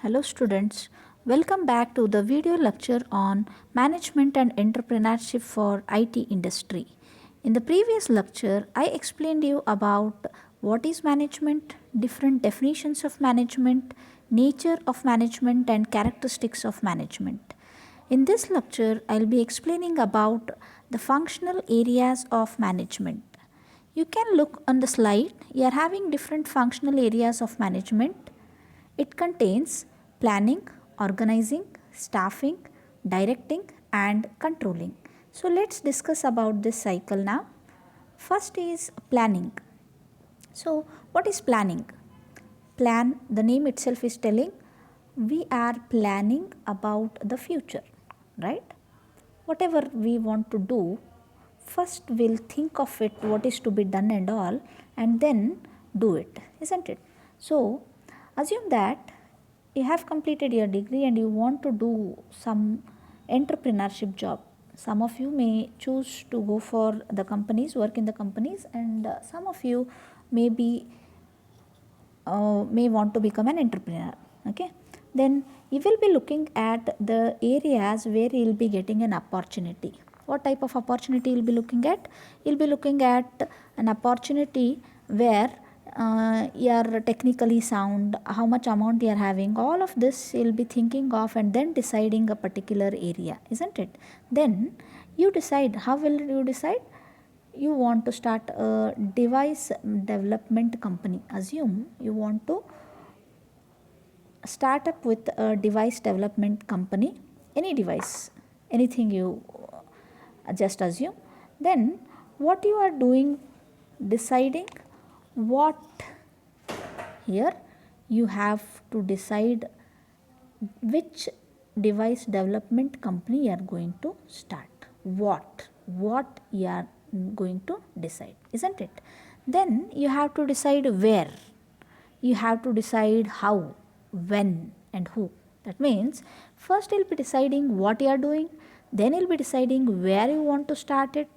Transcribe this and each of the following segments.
Hello students, welcome back to the video lecture on management and entrepreneurship for IT industry. In the previous lecture, I explained you about what is management, different definitions of management, nature of management and characteristics of management. In this lecture, I'll be explaining about the functional areas of management. You can look on the slide, you are having different functional areas of management. It contains planning, organizing, staffing, directing and controlling. So let's discuss about this cycle now. First is planning. So what is planning? Plan, the name itself is telling we are planning about the future, right? Whatever we want to do, first we'll think of it, what is to be done and all, and then do it, isn't it? So assume that you have completed your degree and you want to do some entrepreneurship job. Some of you may choose to go for the companies, work in the companies, and some of you may want to become an entrepreneur. Okay, then you will be looking at the areas where you will be getting an opportunity. What type of opportunity you will be looking at? You will be looking at an opportunity where you are technically sound, how much amount you are having, all of this you will be thinking of and then deciding a particular area, isn't it? Then you decide. How will you decide? You want to start a device development company. Assume you want to start up with a device development company, any device, anything you just assume. Then what you are doing, deciding what, here you have to decide which device development company you are going to start, what you are going to decide, isn't it? Then you have to decide where, you have to decide how, when and who. That means first you'll be deciding what you are doing, then you'll be deciding where you want to start it,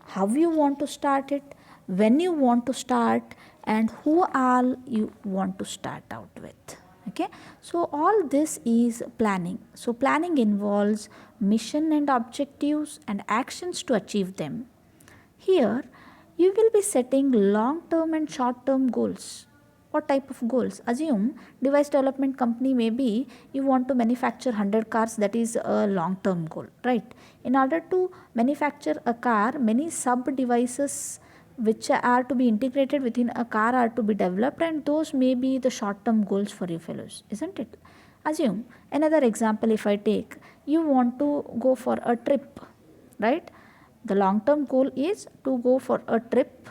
how you want to start it, when you want to start, and who all you want to start out with. Okay, so all this is planning. So planning involves mission and objectives and actions to achieve them. Here you will be setting long term and short term goals. What type of goals? Assume device development company, maybe you want to manufacture 100 cars, that is a long term goal, right? In order to manufacture a car, many sub devices which are to be integrated within a car are to be developed, and those may be the short term goals for you fellows, isn't it? Assume another example, if I take, you want to go for a trip, right? The long term goal is to go for a trip,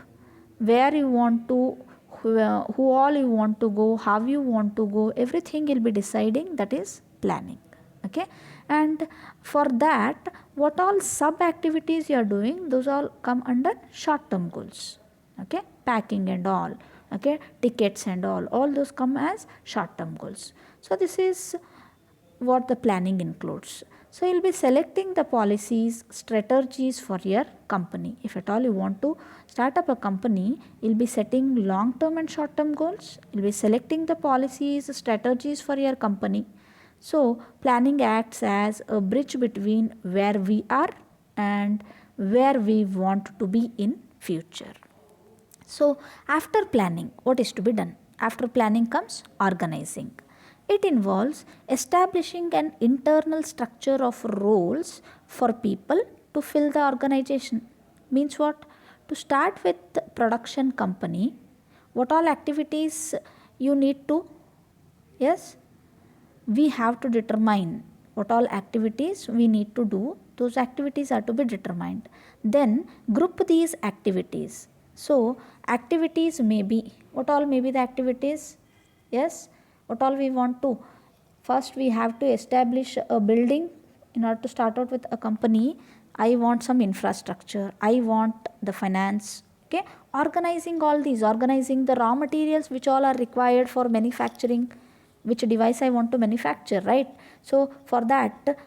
where you want to, who all you want to go, how you want to go, everything you'll be deciding, that is planning. Okay, and for that what all sub activities you are doing, those all come under short term goals. Okay, packing and all, okay, tickets and all those come as short term goals. So this is what the planning includes. So you'll be selecting the policies, strategies for your company. If at all you want to start up a company, you'll be setting long term and short term goals. You'll be selecting the policies, strategies for your company. So planning acts as a bridge between where we are and where we want to be in future. So after planning, what is to be done? After planning comes organizing. It involves establishing an internal structure of roles for people to fill the organization. Means what? To start with production company, what all activities you need to, yes, we have to determine what all activities we need to do. Those activities are to be determined. Then group these activities. So activities may be, what all may be the activities? Yes, what all we want to, first we have to establish a building. In order to start out with a company, I want some infrastructure, I want the finance. Okay, organizing all these, organizing the raw materials which all are required for manufacturing which device I want to manufacture, right? So for that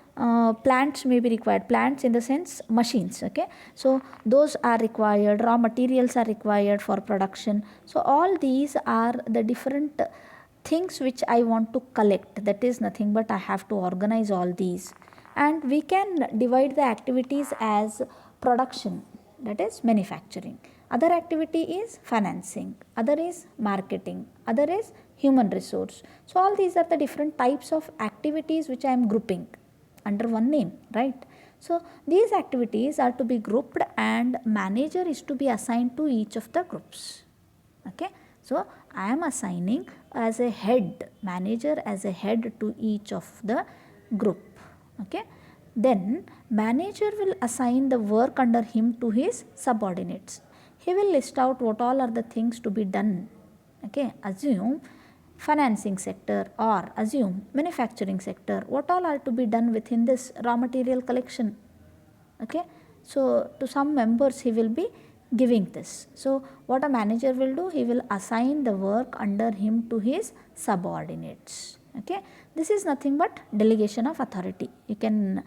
plants may be required, plants in the sense machines. Okay, so those are required, raw materials are required for production. So all these are the different things which I want to collect. That is nothing but I have to organize all these. And we can divide the activities as production, that is manufacturing. Other activity is financing, other is marketing, other is human resource. So all these are the different types of activities which I am grouping under one name, right? So these activities are to be grouped and manager is to be assigned to each of the groups. Okay, so I am assigning as a head, manager as a head to each of the group. Okay, then manager will assign the work under him to his subordinates. He will list out what all are the things to be done. Okay, assume financing sector or assume manufacturing sector, what all are to be done within this raw material collection. Okay, so to some members he will be giving this. So what a manager will do, he will assign the work under him to his subordinates. Okay, this is nothing but delegation of authority. You can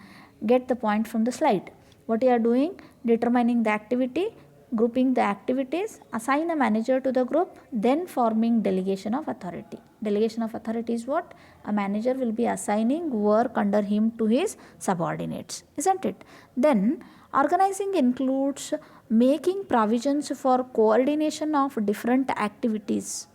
get the point from the slide. What you are doing, determining the activity, grouping the activities, assign a manager to the group, then forming delegation of authority. Delegation of authority is what? A manager will be assigning work under him to his subordinates, isn't it? Then organizing includes making provisions for coordination of different activities.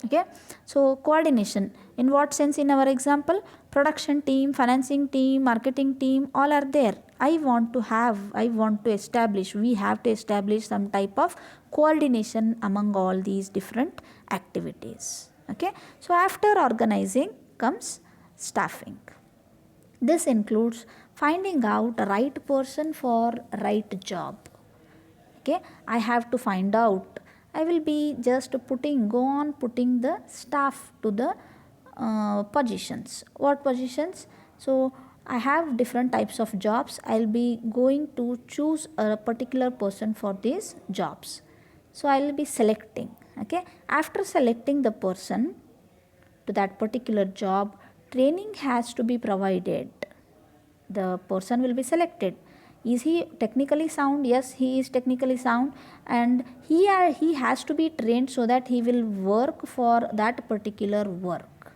Okay, so coordination in what sense? In our example, production team, financing team, marketing team, all are there. I want to establish, we have to establish some type of coordination among all these different activities. Okay, so after organizing comes staffing. This includes finding out the right person for right job. Okay, I have to find out, I will be just go on putting the staff to the positions. What positions? So I have different types of jobs, I'll be going to choose a particular person for these jobs. So I'll be selecting. Okay, after selecting the person to that particular job, training has to be provided. The person will be selected. Is he technically sound? Yes, he is technically sound, and he has to be trained so that he will work for that particular work.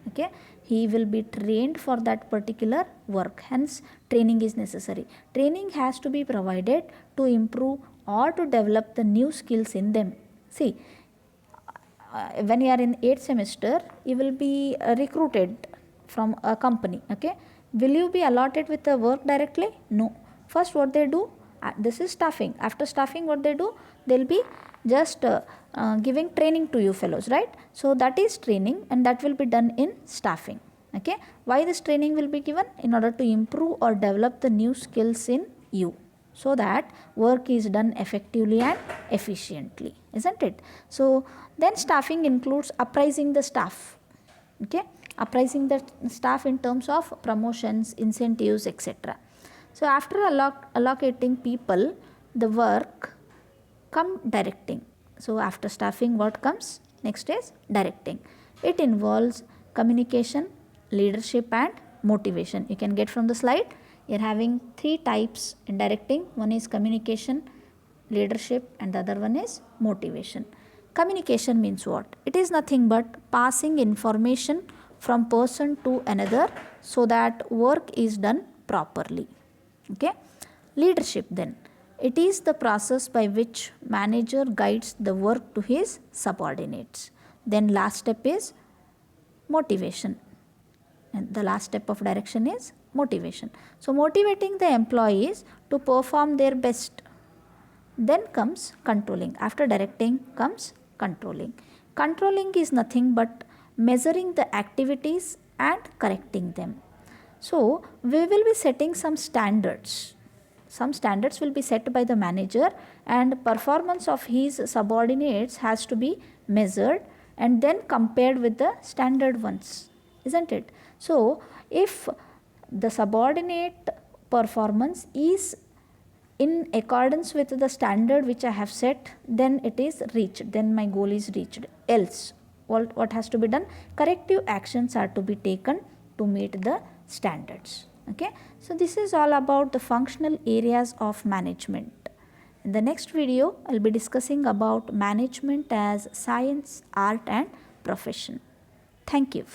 Okay, he will be trained for that particular work, hence training is necessary. Training has to be provided to improve or to develop the new skills in them. See, when you are in 8th semester, you will be recruited from a company. Okay, will you be allotted with the work directly? No. First what they do, this is staffing. After staffing, what they do, they'll be just giving training to you fellows, right? So that is training, and that will be done in staffing. Okay, why this training will be given? In order to improve or develop the new skills in you, so that work is done effectively and efficiently, isn't it? So then staffing includes appraising the staff. Okay, appraising the staff in terms of promotions, incentives, etc. So after allocating people the work, come directing. So after staffing, what comes? Next is directing. It involves communication, leadership and motivation. You can get from the slide, you are having 3 types in directing. One is communication, leadership, and the other one is motivation. Communication means what? It is nothing but passing information from person to another so that work is done properly. Okay, leadership then, it is the process by which manager guides the work to his subordinates. Then last step is motivation, and the last step of direction is motivation. So motivating the employees to perform their best. Then comes controlling. After directing comes controlling. Controlling is nothing but measuring the activities and correcting them. So we will be setting some standards. Some standards will be set by the manager, and performance of his subordinates has to be measured and then compared with the standard ones, isn't it? So if the subordinate performance is in accordance with the standard which I have set, then it is reached, then my goal is reached. Else what has to be done? Corrective actions are to be taken to meet the standards. Okay, so this is all about the functional areas of management. In the next video, I'll be discussing about management as science, art and profession. Thank you.